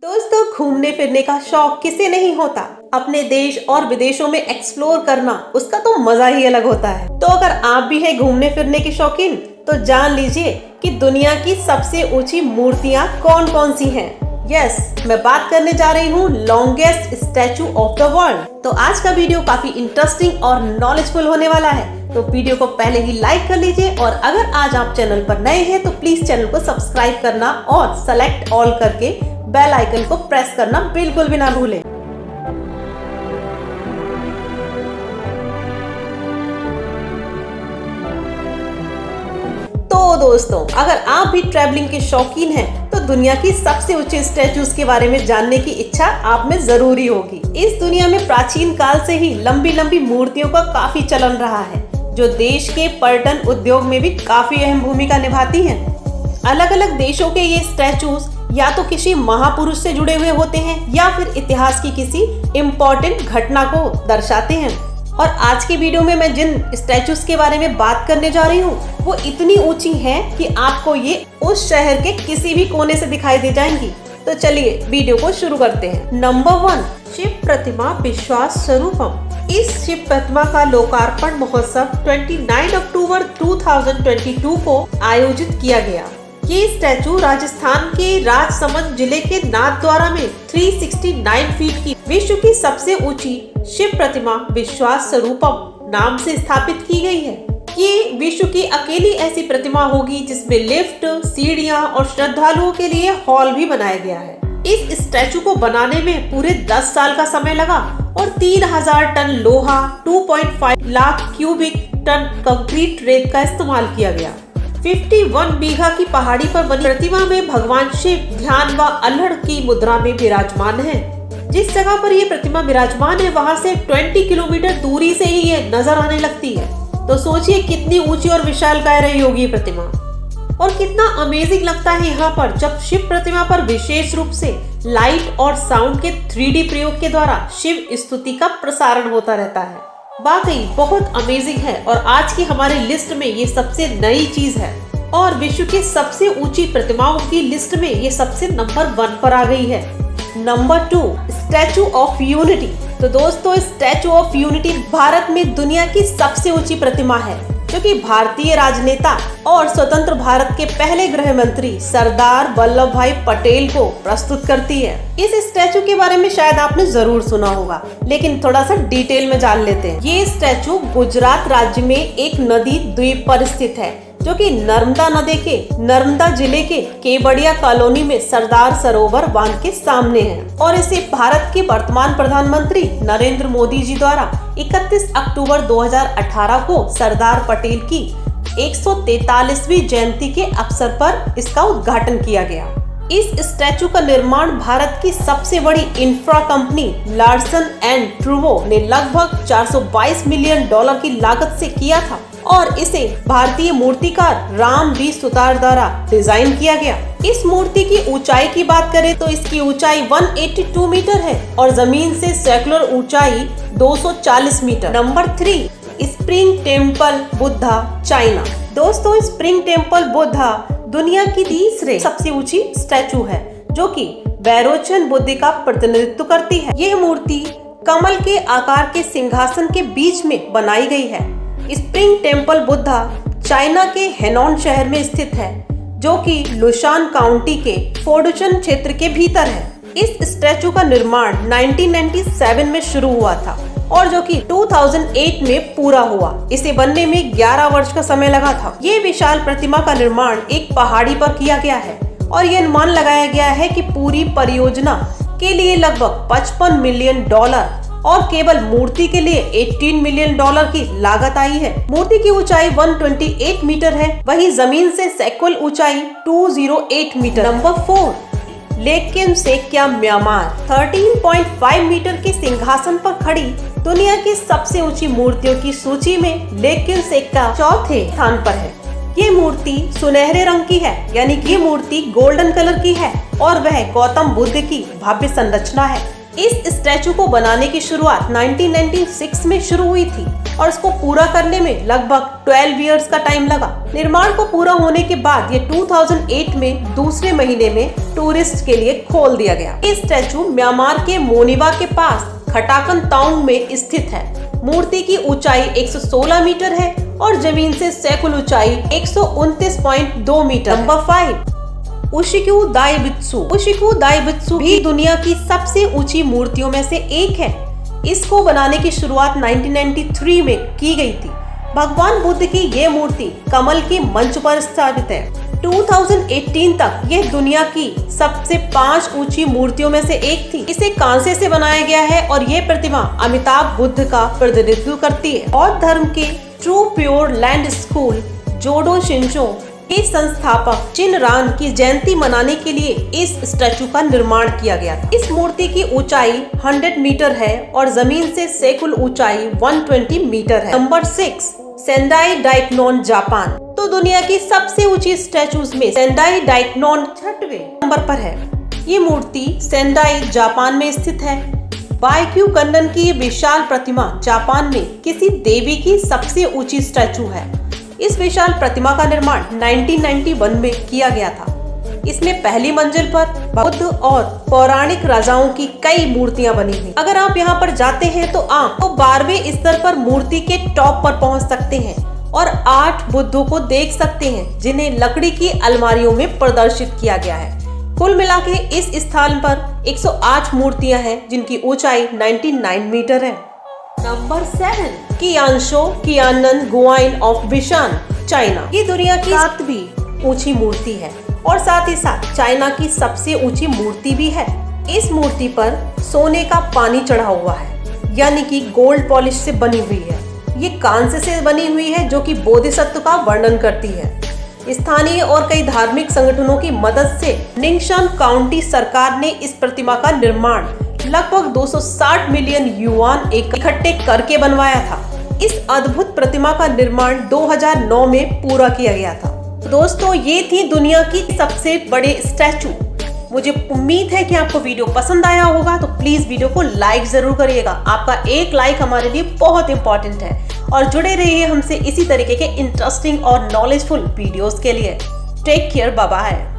दोस्तों, घूमने फिरने का शौक किसे नहीं होता। अपने देश और विदेशों में एक्सप्लोर करना उसका तो मजा ही अलग होता है। तो अगर आप भी हैं घूमने फिरने के शौकीन, तो जान लीजिए कि दुनिया की सबसे ऊंची मूर्तियां कौन कौन सी हैं। यस, मैं बात करने जा रही हूँ longest statue of the world. तो आज का वीडियो काफी इंटरेस्टिंग और नॉलेजफुल होने वाला है। तो वीडियो को पहले ही लाइक कर लीजिए और अगर आज आप चैनल पर नए हैं तो प्लीज चैनल को सब्सक्राइब करना और सेलेक्ट ऑल करके बेल आइकन को प्रेस करना बिल्कुल भी ना भूलें। तो दोस्तों, अगर आप भी ट्रैवलिंग के शौकीन हैं तो दुनिया की सबसे ऊंचे स्टैचूज के बारे में जानने की इच्छा आप में जरूरी होगी। इस दुनिया में प्राचीन काल से ही लंबी लंबी मूर्तियों का काफी चलन रहा है, जो देश के पर्यटन उद्योग में भी काफी अहम भूमिका निभाती हैं। अलग अलग देशों के ये स्टैचूज या तो किसी महापुरुष से जुड़े हुए होते हैं या फिर इतिहास की किसी इम्पोर्टेंट घटना को दर्शाते हैं। और आज के वीडियो में मैं जिन स्टैचूज के बारे में बात करने जा रही हूँ वो इतनी ऊंची हैं कि आपको ये उस शहर के किसी भी कोने से दिखाई दे जाएंगी। तो चलिए वीडियो को शुरू करते हैं। नंबर 1, शिव प्रतिमा विश्वास स्वरूपम। इस शिव प्रतिमा का लोकार्पण महोत्सव 29 अक्टूबर 2022 को आयोजित किया गया। ये स्टैचू राजस्थान के राजसमंद जिले के नाथद्वारा में 369 फीट की विश्व की सबसे ऊंची शिव प्रतिमा विश्वास स्वरूपम नाम से स्थापित की गई है। ये विश्व की अकेली ऐसी प्रतिमा होगी जिसमें लिफ्ट, सीढ़ियां और श्रद्धालुओं के लिए हॉल भी बनाया गया है। इस स्टैचू को बनाने में पूरे 10 साल का समय लगा और 3000 टन लोहा, 2.5 लाख क्यूबिक टन कंक्रीट रेत का इस्तेमाल किया गया। 51 बीघा की पहाड़ी पर बनी प्रतिमा में भगवान शिव ध्यान व अल्हड़ की मुद्रा में विराजमान है। जिस जगह पर ये प्रतिमा विराजमान है वहां से 20 किलोमीटर दूरी से ही ये नजर आने लगती है। तो सोचिए कितनी ऊंची और विशालकाय रही होगी ये प्रतिमा। और कितना अमेजिंग लगता है यहाँ पर जब शिव प्रतिमा पर विशेष रूप से लाइट और साउंड के 3D प्रयोग के द्वारा शिव स्तुति का प्रसारण होता रहता है। वाकई बहुत अमेजिंग है और आज की हमारी लिस्ट में ये सबसे नई चीज है और विश्व की सबसे ऊंची प्रतिमाओं की लिस्ट में ये सबसे नंबर 1 पर आ गई है। Number 2, statue of unity. तो दोस्तों, स्टैचू ऑफ यूनिटी भारत में दुनिया की सबसे ऊंची प्रतिमा है जो कि भारतीय राजनेता और स्वतंत्र भारत के पहले गृह मंत्री सरदार वल्लभ भाई पटेल को प्रस्तुत करती है। इस स्टैचू के बारे में शायद आपने जरूर सुना होगा, लेकिन थोड़ा सा डिटेल में जान लेते हैं। ये स्टैचू गुजरात राज्य में एक नदी द्वीप पर स्थित है जो कि नर्मदा जिले के केवड़िया कॉलोनी में सरदार सरोवर बांध के सामने है और इसे भारत के वर्तमान प्रधानमंत्री नरेंद्र मोदी जी द्वारा 31 अक्टूबर 2018 को सरदार पटेल की 143वीं जयंती के अवसर पर इसका उद्घाटन किया गया। इस स्टैचू का निर्माण भारत की सबसे बड़ी infra company Larsen and Toubro ने लगभग $422 मिलियन की लागत से किया था और इसे भारतीय मूर्तिकार राम बी सुतार द्वारा डिजाइन किया गया। इस मूर्ति की ऊंचाई की बात करें तो इसकी ऊंचाई 182 मीटर है और जमीन से सेकुलर ऊंचाई 240 metre. Number 3, spring temple Buddha, China. दोस्तों, स्प्रिंग टेम्पल बुद्धा दुनिया की तीसरे सबसे ऊंची स्टैचू है जो कि वैरोचन बुद्ध का प्रतिनिधित्व करती है। यह मूर्ति कमल के आकार के सिंहासन के बीच में बनाई गई है। स्प्रिंग टेम्पल बुद्धा चाइना के हेनॉन शहर में स्थित है जो कि लुशान काउंटी के फोर्डुचन क्षेत्र के भीतर है। इस स्टैचू का निर्माण 1997 में शुरू हुआ था और जो कि 2008 में पूरा हुआ। इसे बनने में 11 वर्ष का समय लगा था। ये विशाल प्रतिमा का निर्माण एक पहाड़ी पर किया गया है और ये अनुमान लगाया गया है कि पूरी परियोजना के लिए लगभग $55 मिलियन और केवल मूर्ति के लिए $18 मिलियन की लागत आई है। मूर्ति की ऊंचाई 128 मीटर है, वहीं जमीन से सेकुल ऊंचाई 208 मीटर। नंबर 4, लेकिन सेक्या, म्यांमार। 13.5 मीटर के सिंहासन पर खड़ी दुनिया की सबसे ऊंची मूर्तियों की सूची में लेकिन सेक्या चौथे स्थान पर है। ये मूर्ति सुनहरे रंग की है, यानी कि ये मूर्ति गोल्डन कलर की है और वह गौतम बुद्ध की भव्य संरचना है। इस स्टैचू को बनाने की शुरुआत 1996 में शुरू हुई थी और उसको पूरा करने में लगभग 12 इयर्स का टाइम लगा। निर्माण को पूरा होने के बाद ये 2008 में दूसरे महीने में टूरिस्ट के लिए खोल दिया गया। ये स्टैचू म्यांमार के मोनिवा के पास खटाकन ताउंग में स्थित है। मूर्ति की ऊंचाई 116 मीटर है और जमीन से सैकुल ऊंचाई 129.2 मीटर। नंबर 5, उशिकु दाइबुत्सु भी दुनिया की सबसे ऊंची मूर्तियों में से एक है। इसको बनाने की शुरुआत 1993 में की गई थी। भगवान बुद्ध की ये मूर्ति कमल के मंच पर स्थापित है। 2018 तक यह दुनिया की सबसे 5 ऊंची मूर्तियों में से एक थी। इसे कांसे से बनाया गया है और ये प्रतिमा अमिताभ बुद्ध का प्रतिनिधित्व करती है। बौद्ध धर्म के ट्रू प्योर लैंड स्कूल जोडो शिंजो के संस्थापक चिनरान की जयंती मनाने के लिए इस स्टैचू का निर्माण किया गया था। इस मूर्ति की ऊंचाई 100 मीटर है और जमीन से सैकुल ऊंचाई 120 मीटर है। Number 6, Sendai Daikannon Japan. तो दुनिया की सबसे ऊंची स्टैचूज में सेंडाई डाइक्नोन 6वें नंबर पर है। ये मूर्ति सेंडाई जापान में स्थित है। बाइक्यू कंडन की ये विशाल प्रतिमा जापान में किसी देवी की सबसे ऊंची स्टैचू है। इस विशाल प्रतिमा का निर्माण 1991 में किया गया था। इसमें पहली मंजिल पर बुद्ध और पौराणिक राजाओं की कई मूर्तियां बनी हुई। अगर आप यहाँ पर जाते हैं तो आप 12वें स्तर पर मूर्ति के टॉप पर पहुँच सकते हैं और 8 बुद्धों को देख सकते हैं जिन्हें लकड़ी की अलमारियों में प्रदर्शित किया गया है। कुल मिला के इस स्थान पर 108 मूर्तियां हैं जिनकी ऊंचाई 99 मीटर है। Number 7, Qianshou Qianyan Guanyin of Bishan, China. ये दुनिया की 7वीं ऊंची मूर्ति है और साथ ही साथ चाइना की सबसे ऊंची मूर्ति भी है। इस मूर्ति पर सोने का पानी चढ़ा हुआ है, यानी कि गोल्ड पॉलिश से बनी हुई है। ये कांसे से बनी हुई है जो कि बोधिसत्व का वर्णन करती है। स्थानीय और कई धार्मिक संगठनों की मदद से निंगशान काउंटी सरकार ने इस प्रतिमा का निर्माण लगभग 260 मिलियन युआन इकट्ठे करके बनवाया था। इस अद्भुत प्रतिमा का निर्माण 2009 में पूरा किया गया था। तो दोस्तों, ये थी दुनिया की सबसे बड़े स्टैचू। मुझे उम्मीद है कि आपको वीडियो पसंद आया होगा, तो प्लीज वीडियो को लाइक जरूर करिएगा। आपका एक लाइक हमारे लिए बहुत इंपॉर्टेंट है और जुड़े रहिए हमसे इसी तरीके के इंटरेस्टिंग और नॉलेजफुल वीडियोस के लिए। Take care, bye bye.